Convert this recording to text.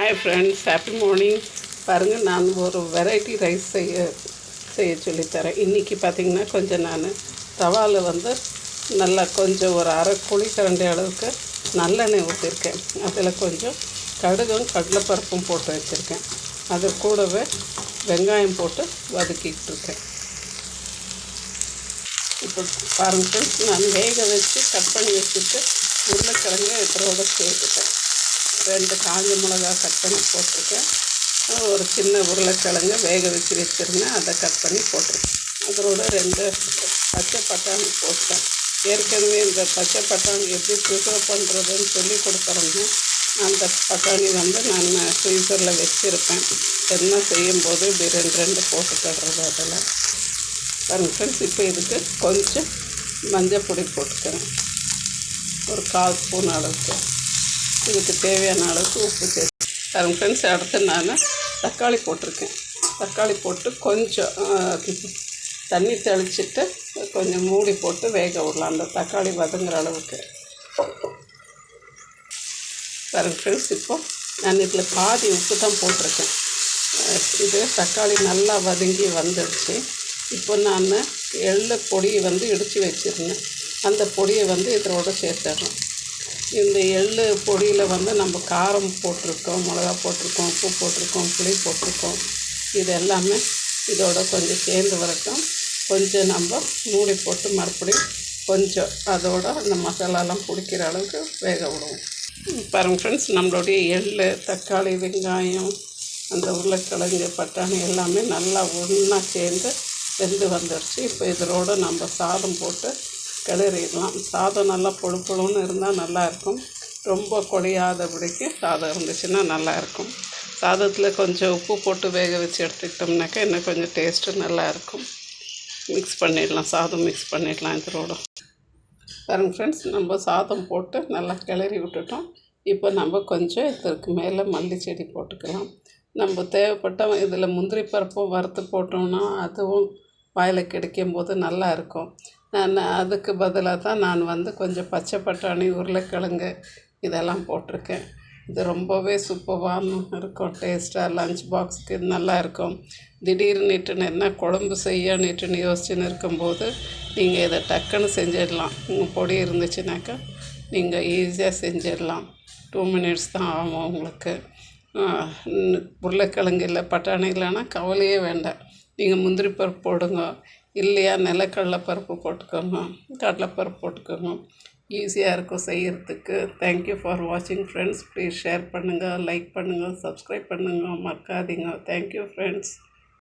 Hi friends, happy morning. பாருங்கள், நான் ஒரு வெரைட்டி ரைஸ் செய்ய சொல்லித்தரேன். இன்றைக்கி பார்த்திங்கன்னா கொஞ்சம் நான் தவாவில் நல்லா கொஞ்சம் ஒரு அரை குழி கரண்டி அளவுக்கு நல்லெண்ணெய் ஊற்றிருக்கேன். அதில் கொஞ்சம் கடுகும் கடலைப்பருப்பும் போட்டு வச்சுருக்கேன். அது கூடவே வெங்காயம் போட்டு வதக்கிட்டு இருக்கேன். இப்போ பாருங்கள் ஃப்ரெண்ட்ஸ், நான் வேக வச்சு கட் பண்ணி வச்சுட்டு உருளைக்கிழங்கு இதோட சேர்த்துட்டேன். 2 காஞ்ச மிளகா கட் பண்ணி போட்டிருக்கேன். ஒரு சின்ன உருளைக்கிழங்கு வேக வச்சு வச்சுருந்தேன், அதை கட் பண்ணி போட்டிருக்கேன். அதோட 2 பச்சை பட்டாணி போட்டேன். ஏற்கனவே இந்த பச்சை பட்டாணி எப்படி ப்ரிசர்வ் பண்ணுறதுன்னு சொல்லி கொடுக்குறேங்க. அந்த பட்டாணி நான் ஃப்ரீசரில் வச்சுருப்பேன். என்ன செய்யும்போது இப்படி 2 போட்டுக்கிறது. அதில் பாருங்கள் ஃப்ரெண்ட்ஸ், இப்போ இதுக்கு கொஞ்சம் மஞ்சள் பொடி போட்டுக்கிறேன். ஒரு 1/4 ஸ்பூன் அளவுக்கு. இதுக்கு தேவையான அளவுக்கு உப்பு சேர்த்து பாருங்கள் ஃப்ரெண்ட்ஸ். அடுத்து நான் தக்காளி போட்டிருக்கேன். தக்காளி போட்டு கொஞ்சம் தண்ணி தெளிச்சிட்டு கொஞ்சம் மூடி போட்டு வேக விடலாம், அந்த தக்காளி வதங்குற அளவுக்கு. பாருங்கள் ஃப்ரெண்ட்ஸ், இப்போது நான் இதில் பாதி உப்பு தான் போட்டிருக்கேன். இது தக்காளி நல்லா வதங்கி வந்துடுச்சு. இப்போ நான் எள்ளு பொடியை இடித்து வச்சுருந்தேன். அந்த பொடியை இதோட சேர்த்துடுறோம். இந்த எள்ளு பொடியில் நம்ம காரம் போட்டிருக்கோம், மிளகா போட்டிருக்கோம், உப்பு போட்டிருக்கோம், புளி போட்டிருக்கோம். இது எல்லாமே இதோட கொஞ்சம் சேர்ந்து வரட்டும். கொஞ்சம் நம்ம மூடி போட்டு மறுபடியும் கொஞ்சம் அதோட அந்த மசாலாலாம் பிடிக்கிற அளவுக்கு வேக விடுவோம். பாருங்கள் ஃப்ரெண்ட்ஸ், நம்மளுடைய எள்ளு, தக்காளி, வெங்காயம், அந்த உருளைக்கிழங்கு, பட்டாணி எல்லாமே நல்லா ஒன்றா சேர்ந்து வெந்து வந்துடுச்சு. இப்போ இதோட நம்ம சாதம் போட்டு கிளறிடலாம். சாதம் நல்லா பொழுன்னு இருந்தால் நல்லாயிருக்கும். ரொம்ப குழையாதபடிக்கு சாதம் இருந்துச்சுன்னா நல்லாயிருக்கும். சாதத்தில் கொஞ்சம் உப்பு போட்டு வேக வச்சு எடுத்துக்கிட்டோம்னாக்கா இன்னும் கொஞ்சம் டேஸ்ட்டு நல்லாயிருக்கும். மிக்ஸ் பண்ணிடலாம், சாதம் மிக்ஸ் பண்ணிடலாம் இதோட. பாருங்கள் ஃப்ரெண்ட்ஸ், நம்ம சாதம் போட்டு நல்லா கிளறி விட்டுட்டோம். இப்போ நம்ம கொஞ்சம் இதற்கு மேலே மல்லி செடி போட்டுக்கலாம். நம்ம தேவைப்பட்ட இதில் முந்திரி பருப்பும் வறுத்து போட்டோம்னா அதுவும் வாயில் கிடைக்கும்போது நல்லா இருக்கும். நான் அதுக்கு பதிலாக தான் நான் கொஞ்சம் பச்சை பட்டாணி, உருளைக்கிழங்கு இதெல்லாம் போட்டிருக்கேன். இது ரொம்பவே சூப்பராக இருக்கும். டேஸ்ட்டாக லஞ்ச் பாக்ஸுக்கு இது நல்லா இருக்கும். திடீர்னுட்டுன்னு என்ன குழம்பு செய்யணுட்டுன்னு யோசிச்சுன்னு இருக்கும்போது நீங்கள் இதை டக்குன்னு செஞ்சிடலாம். உங்கள் பொடி இருந்துச்சுனாக்கா நீங்கள் ஈஸியாக செஞ்சிடலாம். 2 மினிட்ஸ் தான் ஆகும் உங்களுக்கு. உருளைக்கிழங்கு இல்லை, பட்டாணி இல்லைன்னா கவலையே வேண்டாம். நீங்கள் முந்திரி பருப்பு போடுங்க, இல்லையா நிலக்கடலை பருப்பு போட்டுக்கோங்க, கடலைப்பருப்பு போட்டுக்கோங்க. ஈஸியாக இருக்கும் செய்கிறதுக்கு. தேங்க்யூ ஃபார் வாட்சிங் ஃப்ரெண்ட்ஸ். ப்ளீஸ் ஷேர் பண்ணுங்கள், லைக் பண்ணுங்கள், சப்ஸ்கிரைப் பண்ணுங்கள், மறக்காதீங்க. Thank you friends.